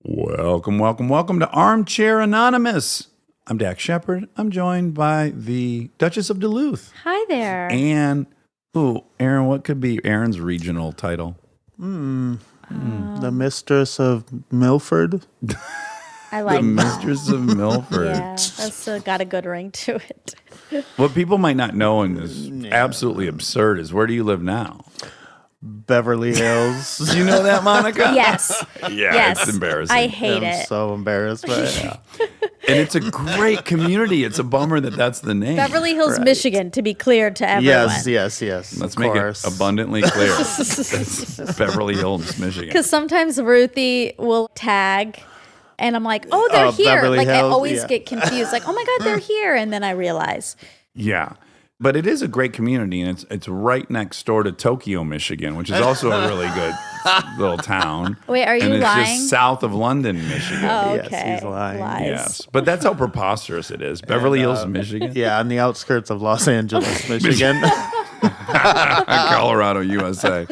Welcome to Armchair Anonymous. I'm Dax Shepard. I'm joined by the Duchess of Duluth. Hi there. And, Aaron, what could be Aaron's regional title? The Mistress of Milford. I like The Mistress of Milford. Yeah, that's still got a good ring to it. What people might not know and is absolutely absurd is, where do you live now? Beverly Hills. Do you know that, Monica? Yes. Yeah, it's embarrassing. I hate I'm it. so embarrassed by it. And it's a great community. It's a bummer that that's the name. Beverly Hills, Michigan, to be clear to everyone. Yes. Let's make it abundantly clear. Beverly Hills, Michigan. Because sometimes Ruthie will tag, and I'm like, oh, they're here. Beverly Like, I Hills, always get confused. Like, oh my God, they're here. And then I realize. Yeah. But it is a great community, and it's right next door to Tokyo, Michigan, which is also a really good little town. Wait, are you and it's lying? just south of London, Michigan. Oh, Yes, okay. he's lying. Lies. Yes. But that's how preposterous it is. Beverly Hills, Michigan. Yeah, on the outskirts of Los Angeles, Michigan. Colorado, USA.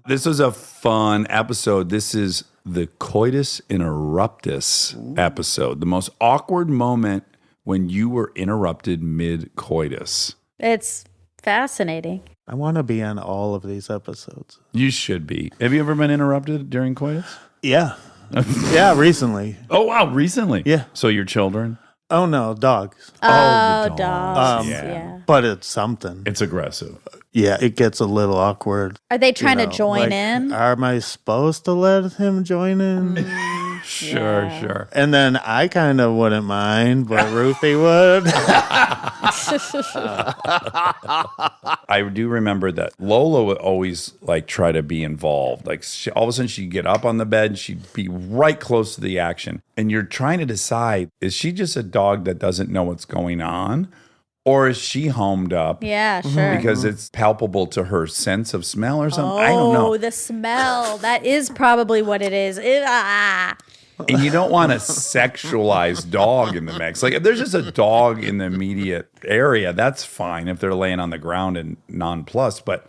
This was a fun episode. This is the coitus interruptus episode, the most awkward moment when you were interrupted mid-coitus. It's fascinating. I want to be on all of these episodes. You should be. Have you ever been interrupted during coitus? Yeah. Yeah, recently. Oh, wow, recently? Yeah. So your children? Oh, no, dogs. the dogs. Yeah. Yeah. But it's something. It's aggressive. Yeah, it gets a little awkward. Are they trying to join like, in? Am I supposed to let him join in? Sure. And then I kind of wouldn't mind, but Ruthie would. I do remember that Lola would always try to be involved. All of a sudden she'd get up on the bed, she'd be right close to the action. And you're trying to decide, is she just a dog that doesn't know what's going on? Or is she homed up? Yeah, sure. Because it's palpable to her sense of smell or something. I don't know. Oh, the smell. That is probably what it is. And you don't want a sexualized dog in the mix. Like, if there's just a dog in the immediate area, that's fine if they're laying on the ground and nonplussed. But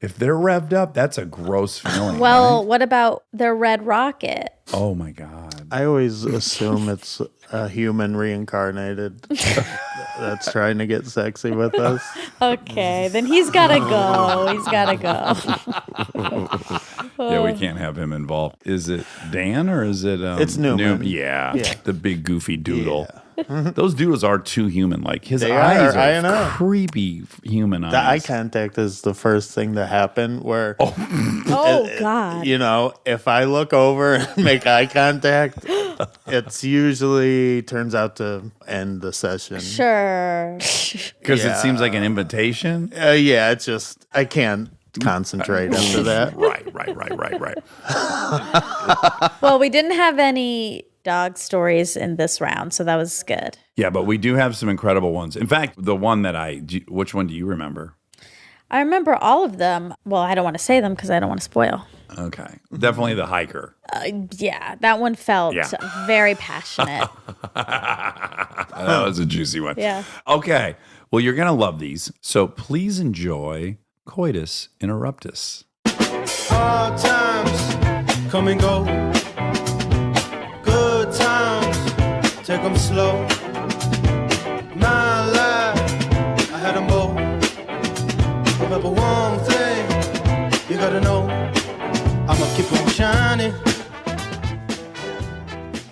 if they're revved up, that's a gross feeling. Well, right? what about their red rocket? Oh, my God. I always assume it's a human reincarnated that's trying to get sexy with us. Okay, then he's got to go. He's got to go. Yeah, we can't have him involved. Is it Dan or is it... It's Newman. Yeah, Yeah. the big goofy doodle. Yeah. Those doodles are too human. Like, his They eyes are, I are know. creepy human eyes. The eye contact is the first thing to happen where, Oh, God. you know, if I look over and make eye contact, it's usually turns out to end the session. Sure. Because it Yeah. seems like an invitation. Yeah, it's just, I can't concentrate after that. Right. Well, we didn't have any dog stories in this round, so that was good. Yeah, but we do have some incredible ones. In fact, the one which one do you remember? I remember all of them. Well, I don't want to say them because I don't want to spoil. Okay. Definitely the hiker. Yeah, that one felt very passionate. That was a juicy one. Yeah. Okay. Well, you're going to love these. So please enjoy Coitus Interruptus. Hard times come and go. Good times, take them slow. My life, I had them both. Remember one thing, you gotta know, I'ma keep on shining.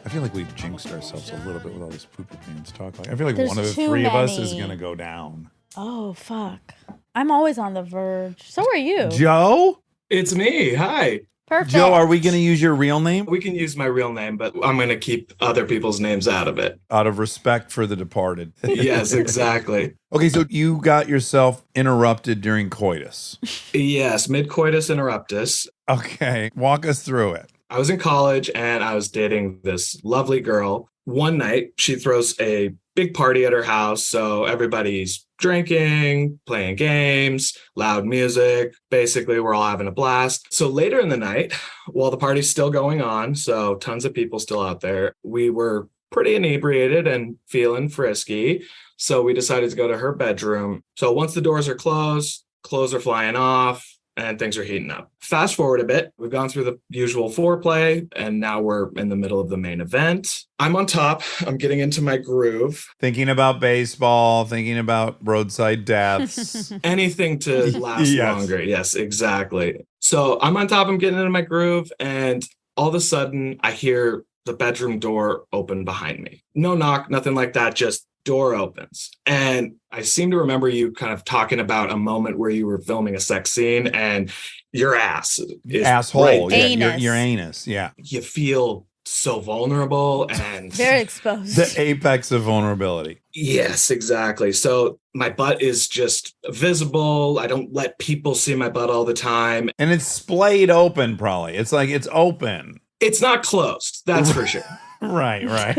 I feel like we've jinxed ourselves a little bit with all this poopy pants talk. I feel like There's one of the too three of us is many. going to go down. Oh, fuck. I'm always on the verge. So are you. Joe? It's me. Hi. Perfect. Joe, are we going to use your real name? We can use my real name, but I'm going to keep other people's names out of it. Out of respect for the departed. Yes, exactly. Okay, so you got yourself interrupted during coitus. Yes, mid-coitus interruptus. Okay, walk us through it. I was in college and I was dating this lovely girl. One night, she throws a big party at her house. So everybody's drinking, playing games, loud music. Basically, we're all having a blast. So later in the night, while the party's still going on, so tons of people still out there, we were pretty inebriated and feeling frisky. So we decided to go to her bedroom. So once the doors are closed, clothes are flying off, and things are heating up. Fast forward a bit, we've gone through the usual foreplay, and now we're in the middle of the main event. I'm on top. I'm getting into my groove. Thinking about baseball, thinking about roadside deaths. Anything to last Yes. longer. Yes, exactly. So I'm on top. I'm getting into my groove, and all of a sudden, I hear the bedroom door open behind me. No knock, nothing like that, just door opens. And I seem to remember you kind of talking about a moment where you were filming a sex scene and your ass is Asshole. right Yeah, there. Anus. your anus. Yeah. You feel so vulnerable and Very exposed. The apex of vulnerability. yes, exactly. So my butt is just visible. I don't let people see my butt all the time. And it's splayed open, probably. It's like it's open. It's not closed, that's for sure. Right. Right.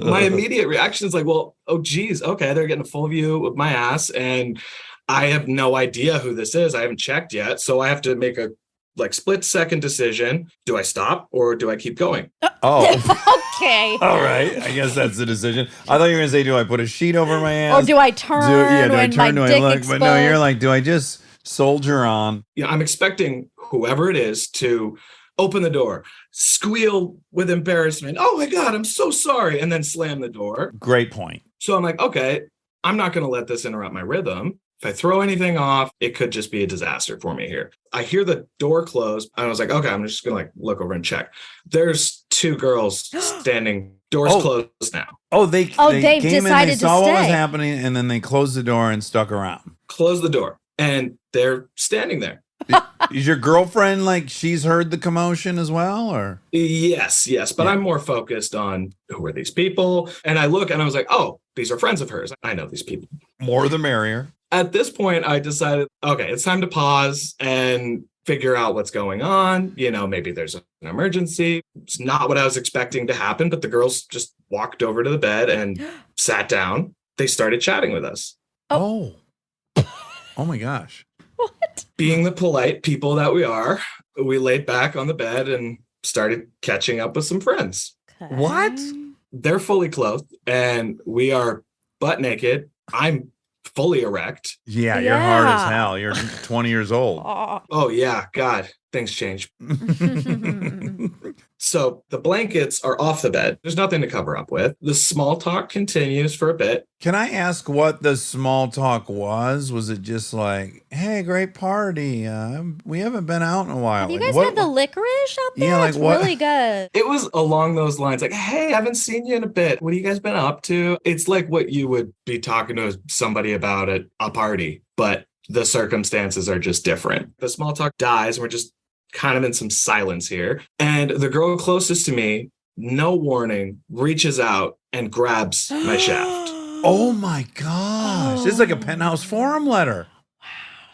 My immediate reaction is like, well, oh geez, okay, they're getting a full view of my ass, and I have no idea who this is. I haven't checked yet, so I have to make a split second decision. Do I stop or do I keep going? Oh. Okay. All right. I guess that's the decision. I thought you were going to say, do I put a sheet over my ass? Or do I turn do I when turn? my Do dick I look? explodes? But no, you're like, do I just soldier on? You know, I'm expecting whoever it is to open the door, squeal with embarrassment. Oh my God, I'm so sorry. And then slam the door. Great point. So I'm like, okay, I'm not going to let this interrupt my rhythm. If I throw anything off, it could just be a disaster for me here. I hear the door close, and I was like, okay, I'm just going to look over and check. There's two girls standing, doors closed now. Oh, they they've came in, they decided to saw what was stay. happening, and then they closed the door and stuck around. Close the door, and they're standing there. Is your girlfriend like she's heard the commotion as well, or? Yes, but Yeah. I'm more focused on who are these people. And I look and I was like, oh, these are friends of hers. I know these people. More the merrier. At this point, I decided, okay, it's time to pause and figure out what's going on. You know, maybe there's an emergency. It's not what I was expecting to happen, but the girls just walked over to the bed and sat down. They started chatting with us. Oh my gosh. What? Being the polite people that we are, we laid back on the bed and started catching up with some friends. Okay. What? They're fully clothed and we are butt naked. I'm fully erect. Yeah, you're hard as Yeah. hell. You're 20 years old. Oh. Oh yeah, God, things change. So the blankets are off the bed. There's nothing to cover up with. The small talk continues for a bit. Can I ask what the small talk was? Was it just like, hey, great party. We haven't been out in a while. Have you Like, guys what- had the licorice out there? Yeah, like it's what- really good. It was along those lines, like, hey, I haven't seen you in a bit. What have you guys been up to? It's like what you would be talking to somebody about at a party, but the circumstances are just different. The small talk dies. We're just kind of in some silence here. And the girl closest to me, no warning, reaches out and grabs my shaft. Oh my gosh. This is like a Penthouse Forum letter.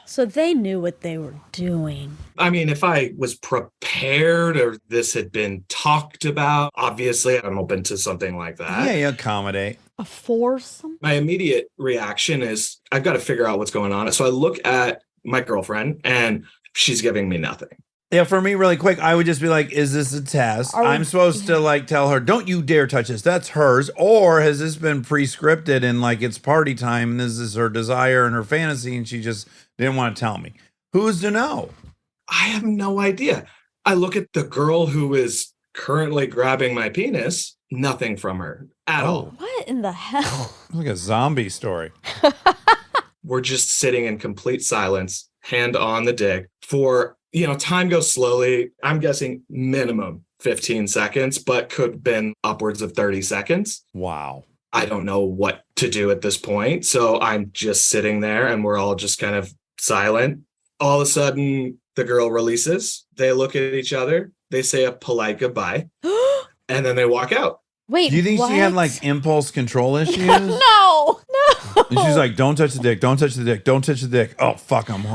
So they knew what they were doing. I mean, if I was prepared or this had been talked about, obviously I'm open to something like that. Yeah, you accommodate. A foursome? My immediate reaction is I've got to figure out what's going on. So I look at my girlfriend and she's giving me nothing. Yeah, for me, really quick, I would just be like, is this a test? I'm supposed to like tell her, don't you dare touch this. That's hers. Or has this been pre-scripted and like it's party time and this is her desire and her fantasy and she just didn't want to tell me? Who's to know? I have no idea. I look at the girl who is currently grabbing my penis, nothing from her at all. What in the hell? It's like a zombie story. We're just sitting in complete silence, hand on the dick for, time goes slowly. I'm guessing minimum 15 seconds, but could have been upwards of 30 seconds. Wow. I don't know what to do at this point. So I'm just sitting there and we're all just kind of silent. All of a sudden, the girl releases. They look at each other. They say a polite goodbye. And then they walk out. Wait, Do you think what? she had like impulse control issues? No. And she's like, don't touch the dick. Don't touch the dick. Don't touch the dick. Oh, fuck. All right.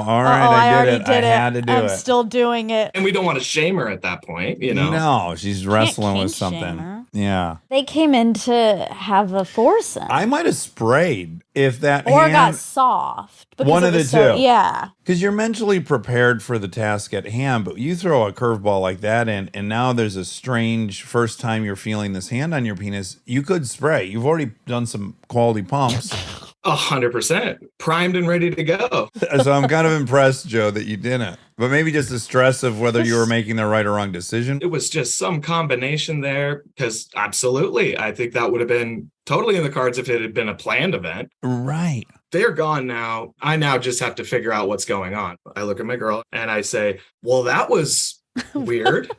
Uh-oh, I already did it. I had to do I'm it. still doing it. And we don't want to shame her at that point, No, she's wrestling kink with shame something. her. Yeah. They came in to have a foursome. I might have sprayed if that or hand, got soft. because One it of the was so- two. Yeah. because you're mentally prepared for the task at hand, but you throw a curveball like that in, and now there's a strange first time you're feeling this hand on your penis. You could spray. You've already done some quality pumps. 100%. Primed and ready to go. So I'm kind of impressed, Joe, that you didn't. But maybe just the stress of whether you were making the right or wrong decision. It was just some combination there because absolutely, I think that would have been totally in the cards if it had been a planned event. Right. They're gone now. I now just have to figure out what's going on. I look at my girl and I say, well, that was weird.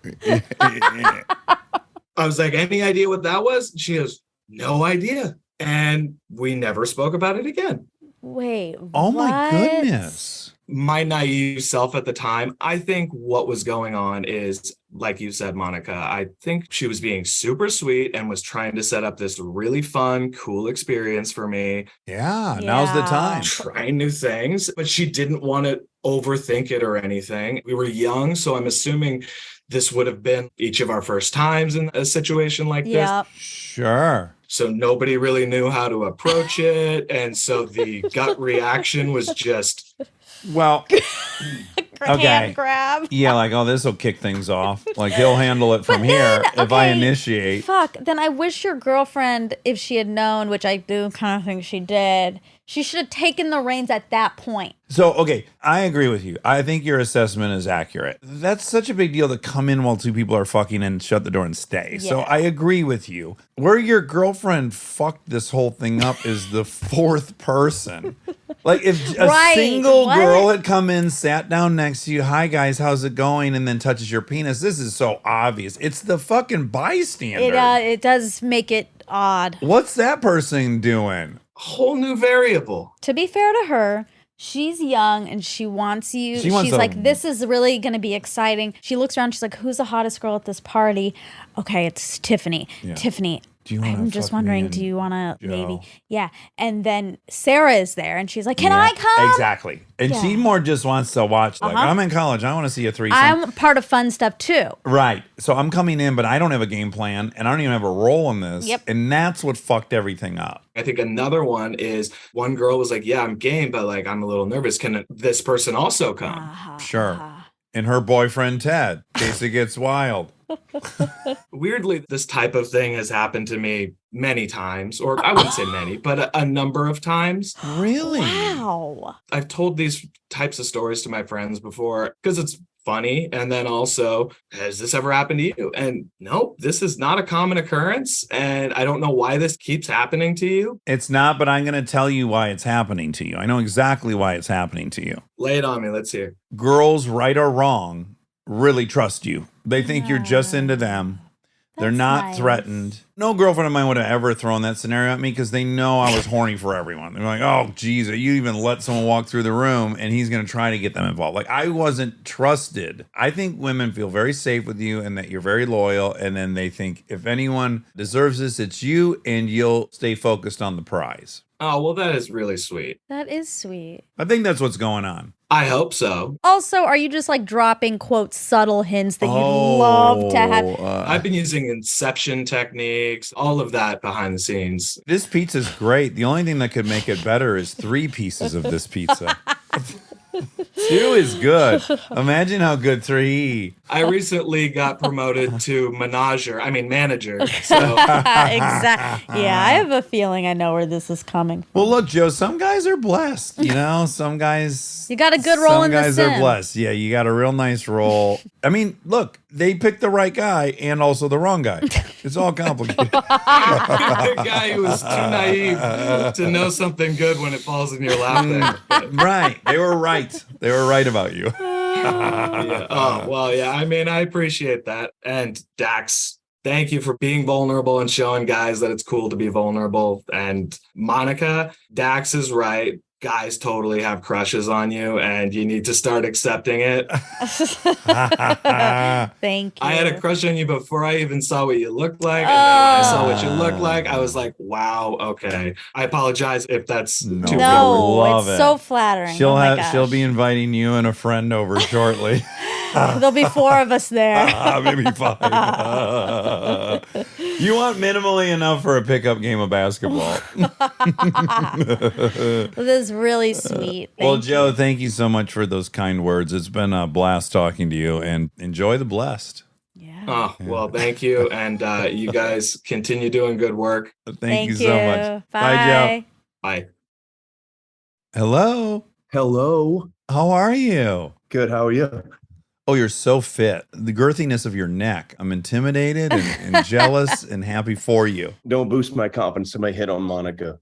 I was like, any idea what that was? She goes, no idea. And we never spoke about it again. Wait. Oh my what? goodness. My naive self at the time, I think what was going on is, like you said, Monica, I think she was being super sweet and was trying to set up this really fun, cool experience for me. Yeah, now's the Yeah. time. Trying new things, but she didn't want to overthink it or anything. We were young, so I'm assuming this would have been each of our first times in a situation like this. Yep. Sure. So nobody really knew how to approach it. And so the gut reaction was just, Well, Okay. Hand grab. yeah, like, oh, this will kick things off. Like, he'll handle it from But here then, if I okay, initiate. Fuck. Then I wish your girlfriend, if she had known, which I do kind of think she did, she should have taken the reins at that point. So, okay, I agree with you. I think your assessment is accurate. That's such a big deal to come in while two people are fucking and shut the door and stay. So Yeah. I agree with you. Where your girlfriend fucked this whole thing up is the fourth person. Like if a Right, single what? girl had come in, sat down next to you, hi guys, how's it going? And then touches your penis. This is so obvious. It's the fucking bystander. It does make it odd. What's that person doing? whole new variable. To be fair to her, she's young and she wants you. She wants she's a- like, this is really going to be exciting. She looks around. She's like, who's the hottest girl at this party? Okay, it's Tiffany. Yeah. Tiffany. Do you wanna I'm just fuck me wondering, and do you want to Joe? maybe? Yeah. And then Sarah is there and she's like, can Yeah, I come? Exactly. And she Yeah. more just wants to watch, like, Uh-huh. I'm in college. I want to see a threesome. I'm part of fun stuff too. Right. So I'm coming in, but I don't have a game plan and I don't even have a role in this. Yep. And that's what fucked everything up. I think another one is one girl was like, yeah, I'm game, but like, I'm a little nervous. Can this person also come? Uh-huh, Sure. uh-huh. And her boyfriend, Ted, in case it gets wild. Weirdly, this type of thing has happened to me many times, or I wouldn't say many, but a number of times. Really? Wow. I've told these types of stories to my friends before because it's funny. And then also, has this ever happened to you? And nope, this is not a common occurrence. And I don't know why this keeps happening to you. It's not, but I'm going to tell you why it's happening to you. I know exactly why it's happening to you. Lay it on me. Let's hear. Girls, right or wrong, really trust you. They think you're just into them. They're That's not nice. threatened. No girlfriend of mine would have ever thrown that scenario at me because they know I was horny for everyone. They're like, oh, geez, you even let someone walk through the room and he's going to try to get them involved. Like, I wasn't trusted. I think women feel very safe with you and that you're very loyal. And then they think if anyone deserves this, it's you, and you'll stay focused on the prize. Oh, well, that is really sweet. That is sweet. I think that's what's going on. I hope so. Also, are you just like dropping, quote, subtle hints that you'd love to have? I've been using inception techniques, all of that behind the scenes. This pizza's great. The only thing that could make it better is 3 pieces of this pizza. 2 is good. Imagine how good 3. I recently got promoted to manager. So Exactly. Yeah, I have a feeling I know where this is coming from. Well, look, Joe, some guys are blessed. You know, some guys. You got a good role in The Some guys are Sim. blessed. Yeah, you got a real nice role. I mean, look, they picked the right guy and also the wrong guy. It's all complicated. the guy who was too naive to know something good when it falls in your lap there. Right. They were right. They were right about you. Yeah. Oh, well, yeah. I mean, I appreciate that. And Dax, thank you for being vulnerable and showing guys that it's cool to be vulnerable. And Monica, Dax is right. Guys totally have crushes on you and you need to start accepting it. Thank you. I had a crush on you before I even saw what you looked like. And then when I saw what you looked like, I was like, wow, okay. I apologize if that's too real. No, Love it's it. so flattering. She'll Oh my she'll gosh. be inviting you and a friend over shortly. There'll be 4 of us there. Maybe 5. You want minimally enough for a pickup game of basketball. This is really sweet. Well, Thank Joe, you. thank you so much for those kind words. It's been a blast talking to you, and enjoy the blessed. Yeah. Oh, well, thank you. And you guys continue doing good work. Thank you so much. Bye. Joe. Bye. Hello. Hello. How are you? Good. How are you? Oh, you're so fit. The girthiness of your neck. I'm intimidated and jealous and happy for you. Don't boost my confidence. Somebody hit on Monica.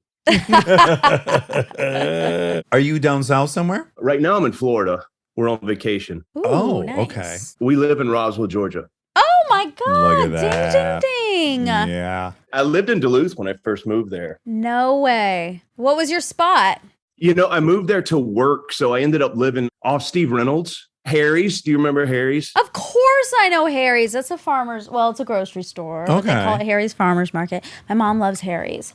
Are you down south somewhere? Right now I'm in Florida. We're on vacation. Ooh, Oh, nice. okay. We live in Roswell, Georgia. Oh my God. Look at that. Ding, ding, ding. Yeah. I lived in Duluth when I first moved there. No way. What was your spot? You know, I moved there to work, so I ended up living off Steve Reynolds. Harry's. Do you remember Harry's? Of course I know Harry's. That's a farmer's, well, it's a grocery store. But they Okay. call it Harry's Farmer's Market. My mom loves Harry's.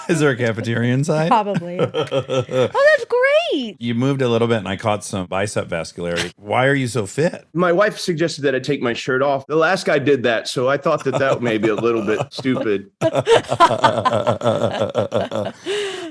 Is there a cafeteria inside? Probably. Oh, that's great. You moved a little bit and I caught some bicep vascularity. Why are you so fit? My wife suggested that I take my shirt off. The last guy did that, so I thought that may be a little bit stupid.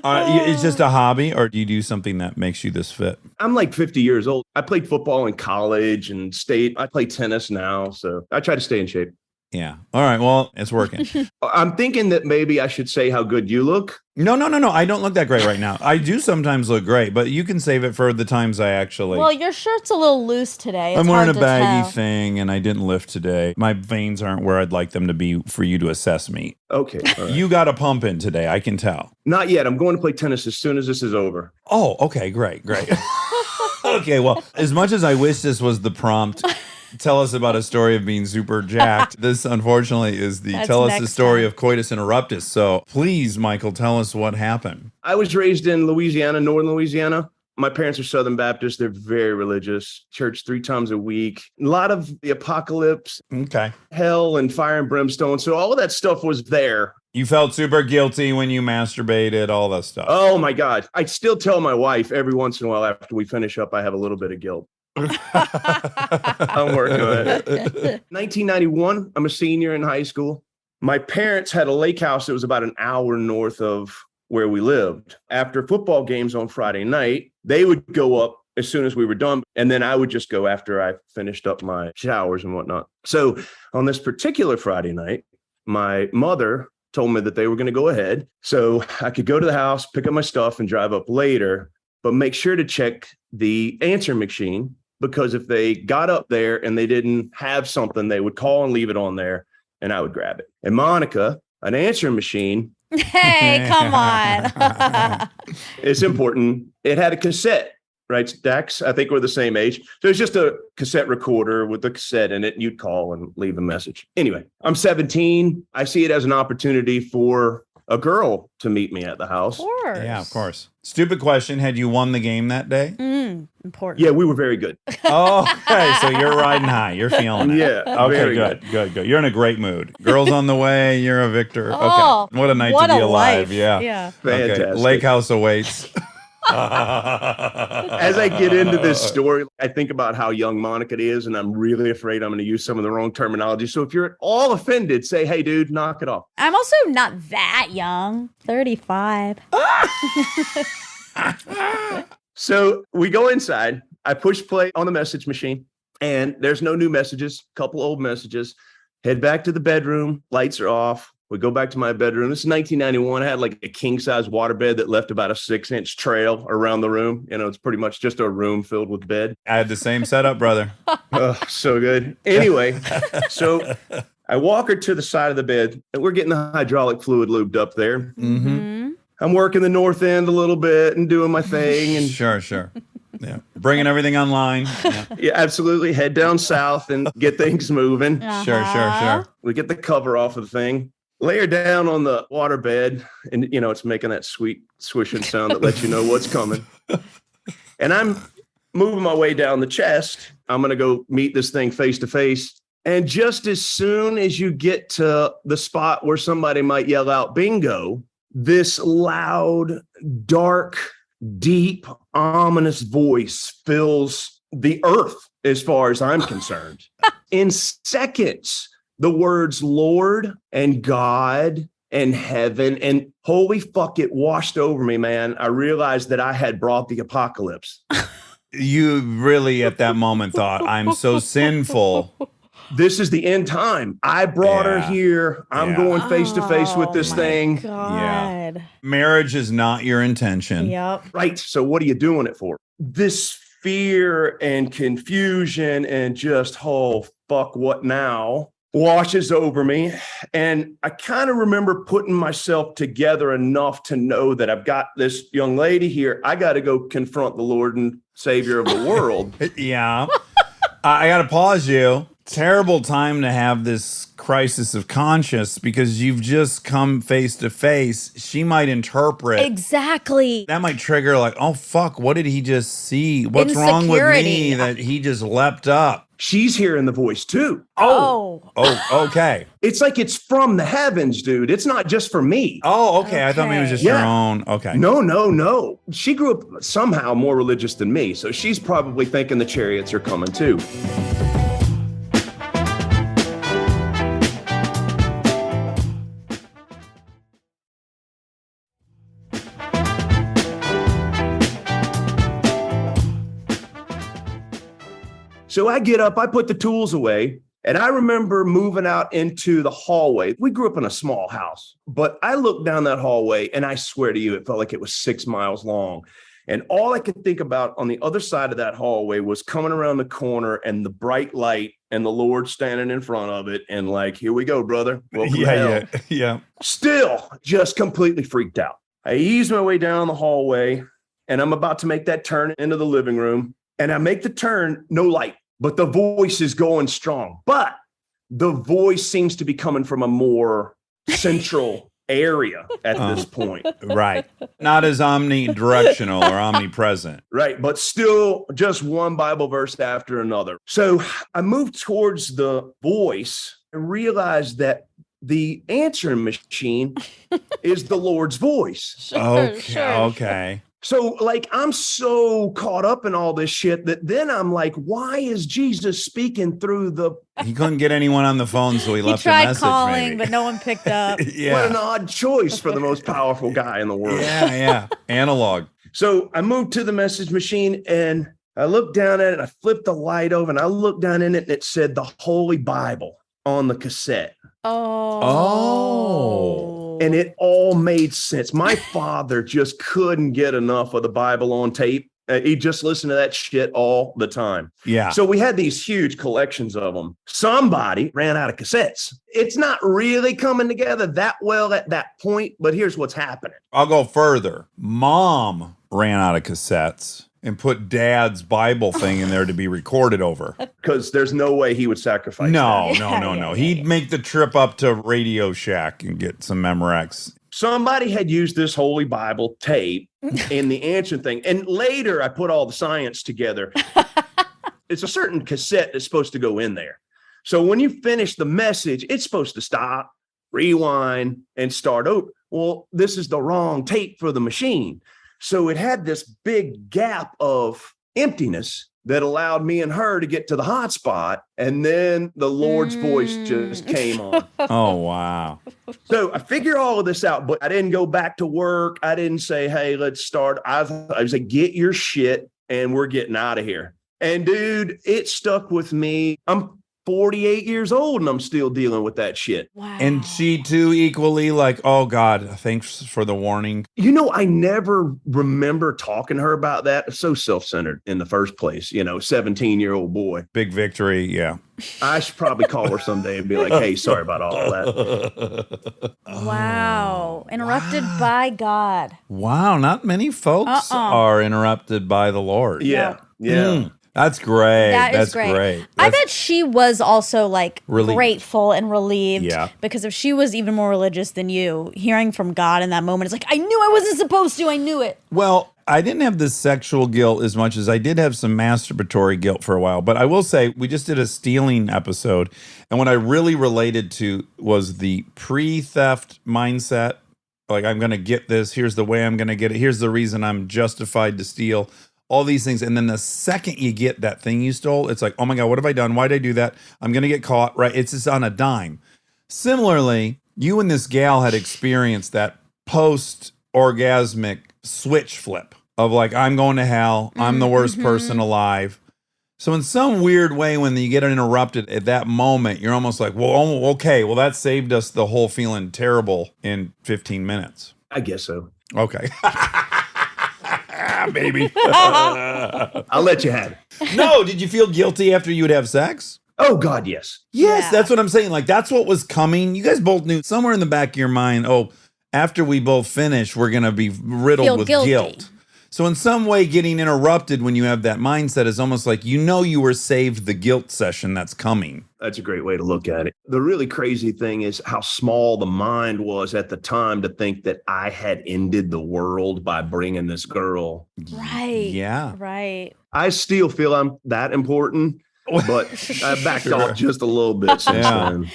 It's just a hobby, or do you do something that makes you this fit? I'm like 50 years old. I played football in college and state. I play tennis now, so I try to stay in shape. Yeah. All right. Well, it's working. I'm thinking that maybe I should say how good you look. No. I don't look that great right now. I do sometimes look great, but you can save it for the times I actually. Well, your shirt's a little loose today. It's I'm wearing hard a to baggy tell. thing and I didn't lift today. My veins aren't where I'd like them to be for you to assess me. Okay. All right. You got a pump in today. I can tell. Not yet. I'm going to play tennis as soon as this is over. Oh, okay. Great. Okay. Well, as much as I wish this was the prompt, tell us about a story of being super jacked. This, unfortunately, is the That's tell us the next story time. of coitus interruptus. So please, Michael, tell us what happened. I was raised in Louisiana, northern Louisiana. My parents are Southern Baptists. They're very religious. Church 3 times a week. A lot of the apocalypse, Okay. hell, and fire and brimstone. So all of that stuff was there. You felt super guilty when you masturbated, all that stuff. Oh, my God. I still tell my wife every once in a while after we finish up, I have a little bit of guilt. I'm working on it. 1991, I'm a senior in high school. My parents had a lake house that was about an hour north of where we lived. After football games on Friday night, they would go up as soon as we were done. And then I would just go after I finished up my showers and whatnot. So on this particular Friday night, my mother told me that they were going to go ahead. So I could go to the house, pick up my stuff and drive up later, but make sure to check the answer machine, because if they got up there and they didn't have something, they would call and leave it on there and I would grab it. And Monica, an answering machine, Hey, come on. it's important. It had a cassette, right? Dax, I think we're the same age. So it's just a cassette recorder with a cassette in it. And you'd call and leave a message. Anyway, I'm 17. I see it as an opportunity for a girl to meet me at the house. Of course. Yeah, of course. Stupid question. Had you won the game that day? Important. Yeah, we were very good. Oh, okay. So you're riding high. You're feeling it. Yeah. Okay, very good. You're in a great mood. Girls on the way. You're a victor. Oh, Okay. What a night what to be a alive. life. Yeah. Yeah. Fantastic. Okay. Lake house awaits. As I get into this story, I think about how young Monica is, and I'm really afraid I'm going to use some of the wrong terminology. So if you're at all offended, say, hey, dude, knock it off. I'm also not that young. 35. So we go inside. I push play on the message machine, and there's no new messages, couple old messages. Head back to the bedroom. Lights are off. We go back to my bedroom. This is 1991. I had like a king-size waterbed that left about a 6-inch trail around the room. You know, it's pretty much just a room filled with bed. I had the same setup, brother. Oh, so good. Anyway, so I walk her to the side of the bed, and we're getting the hydraulic fluid lubed up there. Mm-hmm. I'm working the north end a little bit and doing my thing. And Sure. Yeah. Bringing everything online. Yeah. yeah, absolutely. Head down south and get things moving. Sure. We get the cover off of the thing, lay her down on the water bed, and, you know, it's making that sweet swishing sound that lets you know what's coming. And I'm moving my way down the chest. I'm going to go meet this thing face to face. And just as soon as you get to the spot where somebody might yell out bingo, this loud, dark, deep, ominous voice fills the earth as far as I'm concerned. In seconds, the words Lord and God and heaven and holy fuck, it washed over me, man. I realized that I had brought the apocalypse. You really at that moment thought, I'm so sinful. this is the end time. I brought her here. I'm going face to face with this thing. God. Yeah. Marriage is not your intention. Yep. Right. So what are you doing it for? This fear and confusion and just, oh, fuck, what now? Washes over me. And I kind of remember putting myself together enough to know that I've got this young lady here. I got to go confront the Lord and Savior of the world. Yeah. I got to pause you. Terrible time to have this crisis of conscience because you've just come face to face. She might interpret. Exactly. That might trigger like, oh, fuck, what did he just see? What's wrong with me that he just leapt up? She's hearing the voice too. Oh, okay. It's like it's from the heavens, dude. It's not just for me. Oh, okay. I thought maybe it was just your own. Okay. No. She grew up somehow more religious than me, so she's probably thinking the chariots are coming too. So I get up, I put the tools away, and I remember moving out into the hallway. We grew up in a small house, but I looked down that hallway, and I swear to you, it felt like it was 6 miles long. And all I could think about on the other side of that hallway was coming around the corner and the bright light and the Lord standing in front of it. And like, here we go, brother. Welcome to hell. Yeah. Still just completely freaked out. I ease my way down the hallway, and I'm about to make that turn into the living room. And I make the turn, no light. But the voice is going strong. But the voice seems to be coming from a more central area at this point. Right. Not as omnidirectional or omnipresent. Right. But still just one Bible verse after another. So I moved towards the voice and realized that the answering machine is the Lord's voice. Okay. So like, I'm so caught up in all this shit that then I'm like, why is Jesus speaking through the... He couldn't get anyone on the phone, so he left a message. He tried calling, maybe. but no one picked up. Yeah. What an odd choice for the most powerful guy in the world. Yeah. Analog. So I moved to the message machine and I looked down at it. I flipped the light over and I looked down in it and it said the Holy Bible on the cassette. Oh. And it all made sense. My father just couldn't get enough of the Bible on tape. He just listened to that shit all the time. Yeah. So we had these huge collections of them. Somebody ran out of cassettes. It's not really coming together that well at that point, but here's what's happening. I'll go further. Mom ran out of cassettes and put Dad's Bible thing in there to be recorded over. Because there's no way he would sacrifice No. Yeah. He'd make the trip up to Radio Shack and get some Memorex. Somebody had used this Holy Bible tape in the answering thing. And later I put all the science together. It's a certain cassette that's supposed to go in there. So when you finish the message, it's supposed to stop, rewind, and start over. Well, this is the wrong tape for the machine. So it had this big gap of emptiness that allowed me and her to get to the hot spot. And then the Lord's voice just came on. Oh, wow. So I figure all of this out, but I didn't go back to work. I didn't say, hey, let's start. I was like, get your shit and we're getting out of here. And dude, it stuck with me. I'm 48 years old and I'm still dealing with that shit. Wow. And she too equally like, oh God, thanks for the warning. You know, I never remember talking to her about that. It's so self-centered in the first place, 17-year-old boy. Big victory, yeah. I should probably call her someday and be like, hey, sorry about all that. Wow. Interrupted by God. Wow, not many folks are interrupted by the Lord. Yeah. That's great. That's great. I bet she was also like Relieved. grateful and relieved. Yeah. Because if she was even more religious than you, hearing from God in that moment is like, I knew I wasn't supposed to. I knew it. Well, I didn't have this sexual guilt as much as I did have some masturbatory guilt for a while. But I will say, we just did a stealing episode. And what I really related to was the pre-theft mindset. Like, I'm going to get this. Here's the way I'm going to get it. Here's the reason I'm justified to steal. All these things. And then the second you get that thing you stole, it's like, oh my God, what have I done? Why did I do that? I'm going to get caught, right? It's just on a dime. Similarly, you and this gal had experienced that post-orgasmic switch flip of like, I'm going to hell. I'm the worst person alive. So in some weird way, when you get interrupted at that moment, you're almost like, well, okay, well, that saved us the whole feeling terrible in 15 minutes. I guess so. Okay. Baby. I'll let you have it. No, did you feel guilty after you would have sex? Oh, God, yes. Yes, Yeah. that's what I'm saying. Like, that's what was coming. You guys both knew somewhere in the back of your mind, after we both finish, we're going to be riddled Feel with guilty. guilt. So in some way, getting interrupted when you have that mindset is almost like you were saved the guilt session that's coming. That's a great way to look at it. The really crazy thing is how small the mind was at the time to think that I had ended the world by bringing this girl. Right. Yeah. Right. I still feel I'm that important, but I backed Sure. off just a little bit since Yeah. then.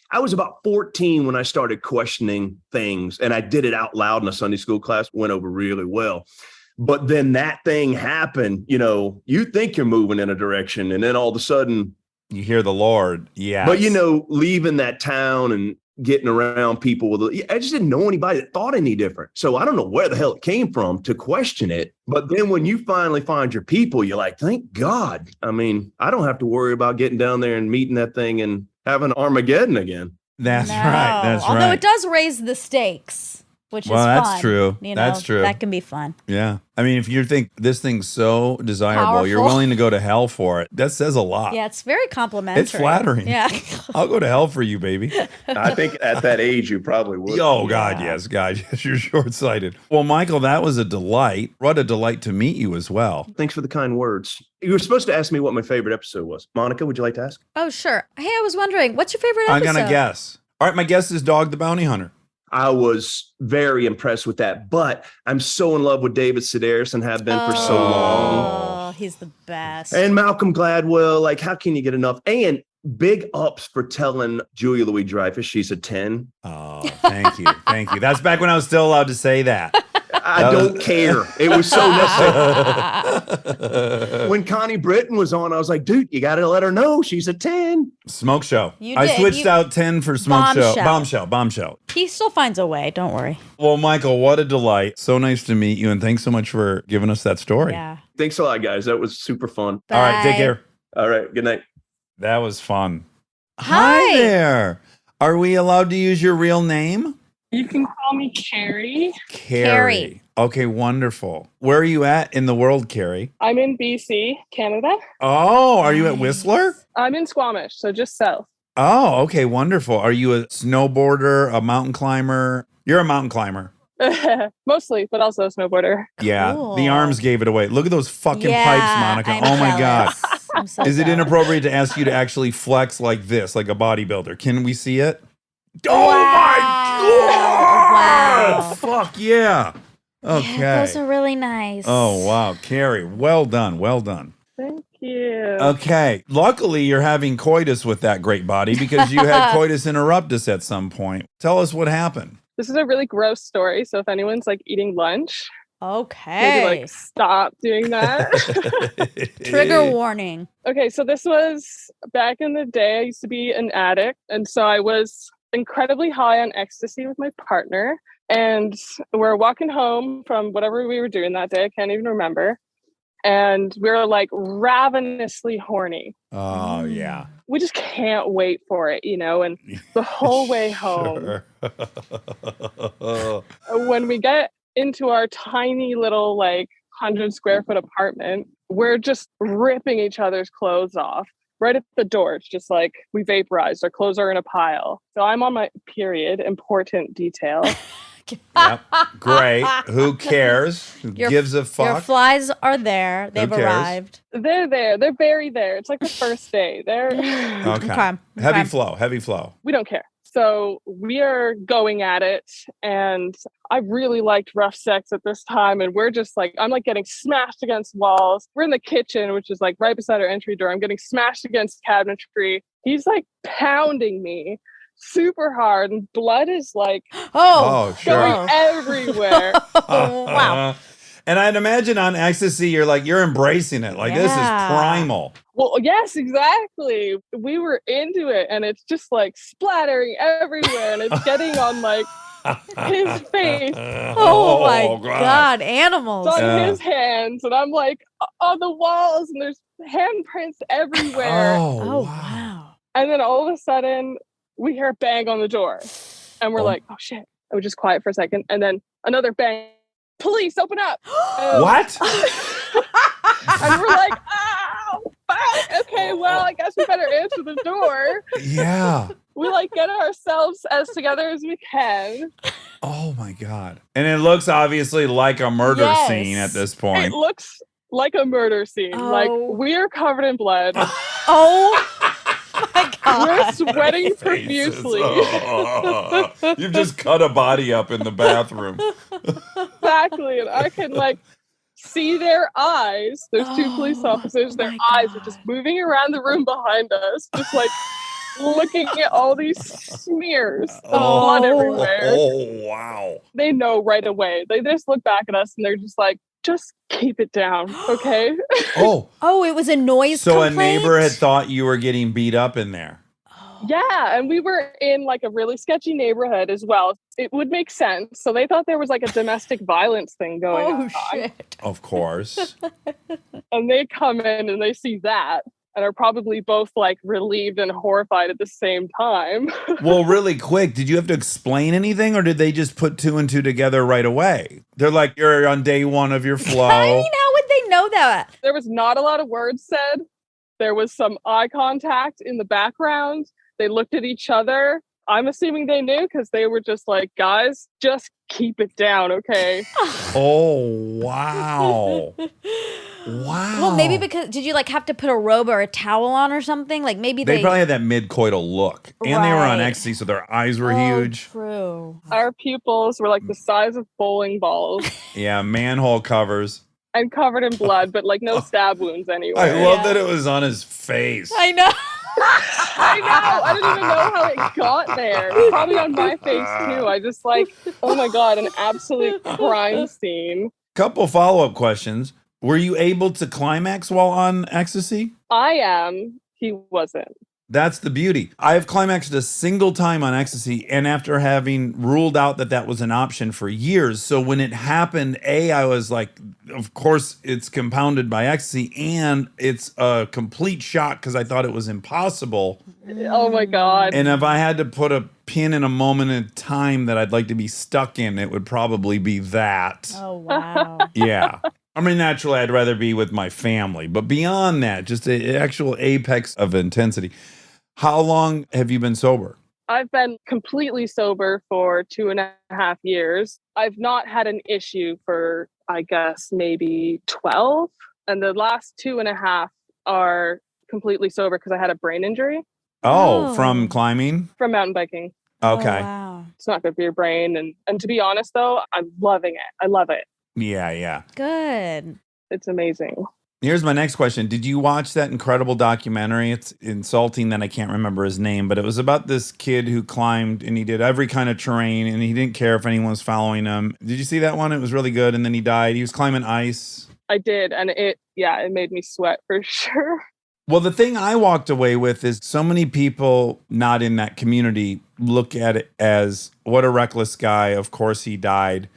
I was about 14 when I started questioning things, and I did it out loud in a Sunday school class, went over really well. But then that thing happened, you think you're moving in a direction, and then all of a sudden, You hear the Lord. Yeah. but leaving that town and getting around people I just didn't know anybody that thought any different. So I don't know where the hell it came from to question it. But then when you finally find your people, you're like, thank God. I mean, I don't have to worry about getting down there and meeting that thing and having Armageddon again. That's No. right. That's Although right. it does raise the stakes, which Well, is that's fun. true. You know, That's true. That can be fun. Yeah. I mean, if you think this thing's so desirable, you're Powerful. willing to go to hell for it. That says a lot. Yeah, it's very complimentary. It's flattering. Yeah. I'll go to hell for you, baby. I think at that age, you probably would. Oh, God, yes, God, yes, you're short-sighted. Well, Michael, that was a delight. What a delight to meet you as well. Thanks for the kind words. You were supposed to ask me what my favorite episode was. Monica, would you like to ask? Oh, sure. Hey, I was wondering, what's your favorite I'm episode? going to guess. All right, my guess is Dog the Bounty Hunter. I was very impressed with that, but I'm so in love with David Sedaris and have been for so long. Oh, he's the best. And Malcolm Gladwell, like, how can you get enough? And big ups for telling Julia Louis-Dreyfus she's a 10. Oh, thank you. Thank you. That's back when I was still allowed to say that. I don't care. It was so necessary. When Connie Britton was on, I was like, dude, you got to let her know she's a 10. Smoke Show. You I did. switched out 10 for Smoke Show. Bombshell. He still finds a way. Don't worry. Well, Michael, what a delight. So nice to meet you. And thanks so much for giving us that story. Yeah. Thanks a lot, guys. That was super fun. All right, take Bye. care. All right. Good night. That was fun. Hi. there. Are we allowed to use your real name? You can call me Carrie. Carrie. Okay, wonderful. Where are you at in the world, Carrie? I'm in BC, Canada. Oh, are you at Whistler? I'm in Squamish, so just south. Oh, okay, wonderful. Are you a snowboarder, a mountain climber? You're a mountain climber. Mostly, but also a snowboarder. Yeah, Cool. the arms gave it away. Look at those fucking pipes, Monica. I'm Oh my God. jealous. I'm so Is it jealous. inappropriate to ask you to actually flex like this, like a bodybuilder? Can we see it? Oh Wow. my God! Wow. Fuck yeah. Okay. Yeah, those are really nice. Oh, wow. Carrie, well done. Well done. Thank you. Okay. Luckily, you're having coitus with that great body because you had coitus interruptus at some point. Tell us what happened. This is a really gross story, so if anyone's like eating lunch, Okay. maybe like stop doing that. Trigger warning. Okay, so this was back in the day. I used to be an addict, and so I was incredibly high on ecstasy with my partner. And we're walking home from whatever we were doing that day. I can't even remember. And we were like ravenously horny. Oh, yeah. We just can't wait for it, and the whole way home, Sure. when we get into our tiny little 100 square foot apartment, we're just ripping each other's clothes off right at the door. It's just like we vaporized, our clothes are in a pile. So I'm on my period, important detail. Yep. Great. Who cares? Who gives a Your fuck? flies are there. They've cares? arrived. They're there, they're very there. It's like the first day. Okay. Heavy flow. We don't care. So we are going at it, and I really liked rough sex at this time, and we're just I'm getting smashed against walls. We're in the kitchen, which is right beside our entry door. I'm getting smashed against cabinetry. He's pounding me super hard, and blood is Oh, sure. going everywhere. Oh, wow. And I'd imagine on ecstasy, you're embracing it. This is Yeah. primal. Well, yes, exactly. We were into it, and it's just splattering everywhere, and it's getting on his face Oh my God, animals. on his hands, and I'm like on the walls, and there's handprints everywhere. Oh, wow. And then all of a sudden, we hear a bang on the door, and we're like, "Oh shit!" I was just quiet for a second, and then another bang. Police, open up! What? And we're like, "Oh, fuck! Okay, well, I guess we better answer the door." Yeah. We like get ourselves as together as we can. Oh my God. And it looks obviously like a murder scene at this It point. looks like a murder scene. Like we're covered in blood. Oh my God. We're sweating profusely. You've just cut a body up in the bathroom. Exactly. And I can like see their eyes. There's two police officers. Their eyes are just moving around the room behind us, just like looking at all these smears of blood everywhere. Oh, wow. They know right away. They just look back at us and they're just like, just keep it down, okay? Oh, it was a noise So complaint? a neighbor had thought you were getting beat up in there. Yeah, and we were in like a really sketchy neighborhood as well. It would make sense. So they thought there was like a domestic violence thing going on. Oh, shit. Of course. And they come in and they see that and are probably both like relieved and horrified at the same time. Well, really quick, did you have to explain anything or did they just put two and two together right away? They're like, you're on day one of your flow. I mean, how would they know that? There was not a lot of words said. There was some eye contact in the background. They looked at each other. I'm assuming they knew because they were just like, guys, just keep it down, okay? Oh, wow. Wow. Well, maybe because, did you like have to put a robe or a towel on or something? Like maybe They probably had that mid-coital look. And they were on Right. ecstasy, so their eyes were huge. True. Our pupils were like the size of bowling balls Yeah, manhole covers. and covered in blood, but like no stab wounds anywhere. I love that it was on his face. I know. I know. I didn't even know how it got there. Probably on my face too. I just like, oh my God, an absolute crime scene. Couple follow-up questions. Were you able to climax while on ecstasy? I am. He wasn't. That's the beauty. I have climaxed a single time on ecstasy, and after having ruled out that that was an option for years. So when it happened, I was like, of course, it's compounded by ecstasy, and it's a complete shock because I thought it was impossible. Oh my God. And if I had to put a pin in a moment in time that I'd like to be stuck in, it would probably be that. Oh, wow. Yeah. I mean, naturally, I'd rather be with my family. But beyond that, just an actual apex of intensity. How long have you been sober? I've been completely sober for 2.5 years. I've not had an issue for, I guess, maybe 12. And the last 2.5 are completely sober because I had a brain injury. Oh, from climbing? From mountain biking. Okay. Oh, wow. It's not good for your brain. And to be honest, though, I'm loving it. I love it. Yeah, yeah. Good. It's amazing. Here's my next question. Did you watch that incredible documentary? It's insulting that I can't remember his name, but it was about this kid who climbed and he did every kind of terrain and he didn't care if anyone was following him. Did you see that one? It was really good. And then he died. He was climbing ice. I did. And it made me sweat for sure. Well, the thing I walked away with is so many people not in that community look at it as what a reckless guy. Of course he died.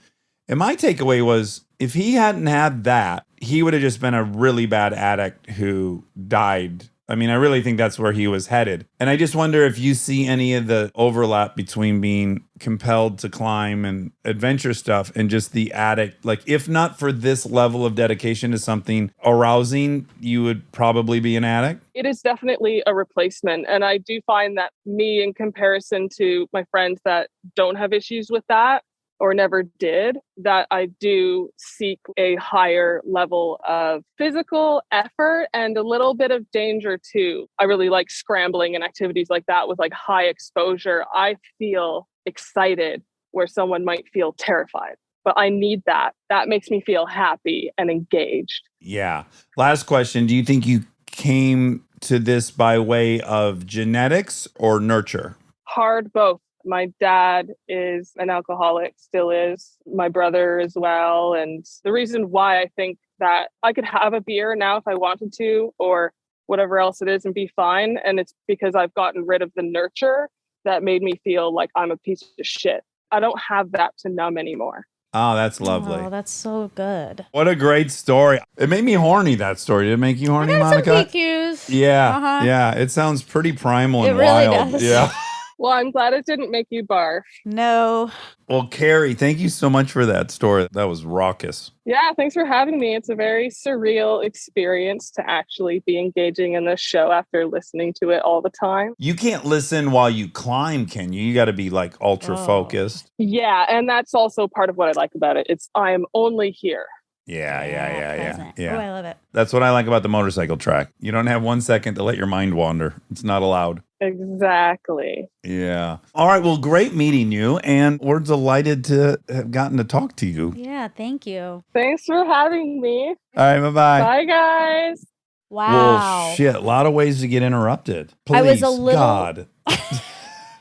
And my takeaway was if he hadn't had that, he would have just been a really bad addict who died. I mean, I really think that's where he was headed. And I just wonder if you see any of the overlap between being compelled to climb and adventure stuff and just the addict. Like, if not for this level of dedication to something arousing, you would probably be an addict. It is definitely a replacement. And I do find that me, in comparison to my friends that don't have issues with that, or never did, that I do seek a higher level of physical effort and a little bit of danger too. I really like scrambling and activities like that with like high exposure. I feel excited where someone might feel terrified, but I need that. That makes me feel happy and engaged. Yeah. Last question. Do you think you came to this by way of genetics or nurture? Hard both. My dad is an alcoholic, still is. My brother as well. And the reason why I think that I could have a beer now if I wanted to, or whatever else it is, and be fine. And it's because I've gotten rid of the nurture that made me feel like I'm a piece of shit. I don't have that to numb anymore. Oh, that's lovely. Oh, that's so good. What a great story. It made me horny, that story. Did it make you horny, I got Monica? some PQs. Yeah. Yeah. It sounds pretty primal and It really wild. does. Yeah. Well, I'm glad it didn't make you barf. No. Well, Carrie, thank you so much for that story. That was raucous. Yeah, thanks for having me. It's a very surreal experience to actually be engaging in this show after listening to it all the time. You can't listen while you climb, can you? You got to be like ultra focused. Yeah, and that's also part of what I like about it. It's I am only here. Present. Yeah. Oh, I love it. That's what I like about the motorcycle track. You don't have 1 second to let your mind wander. It's not allowed. Exactly. Yeah. All right. Well, great meeting you. And we're delighted to have gotten to talk to you. Yeah, thank you. Thanks for having me. All right. Bye-bye. Bye, guys. Wow. Well, shit. A lot of ways to get interrupted. Please, I was a little- God.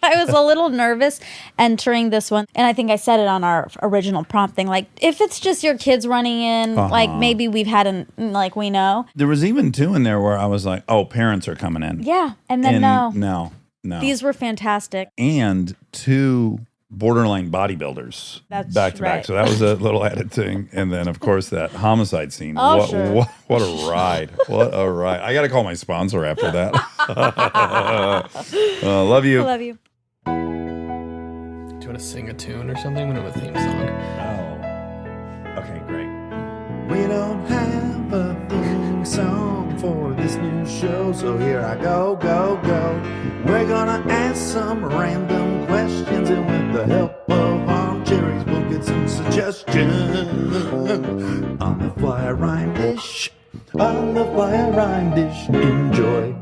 I was a little nervous entering this one. And I think I said it on our original prompt thing. Like, if it's just your kids running in, like maybe we've had like we know. There was even two in there where I was like, oh, parents are coming in. Yeah. And then No. These were fantastic. And two borderline bodybuilders That's back to back. right. So that was a little added thing. And then, of course, that homicide scene. Oh, sure. What a ride. What a ride. I got to call my sponsor after that. Love you. I love you. Do you want to sing a tune or something? We don't have a theme song. Oh. Okay, great. We don't have a theme song for this new show, so here I go. We're gonna ask some random questions, and with the help of Armcherries, we'll get some suggestions. On the fly rhyme dish, enjoy.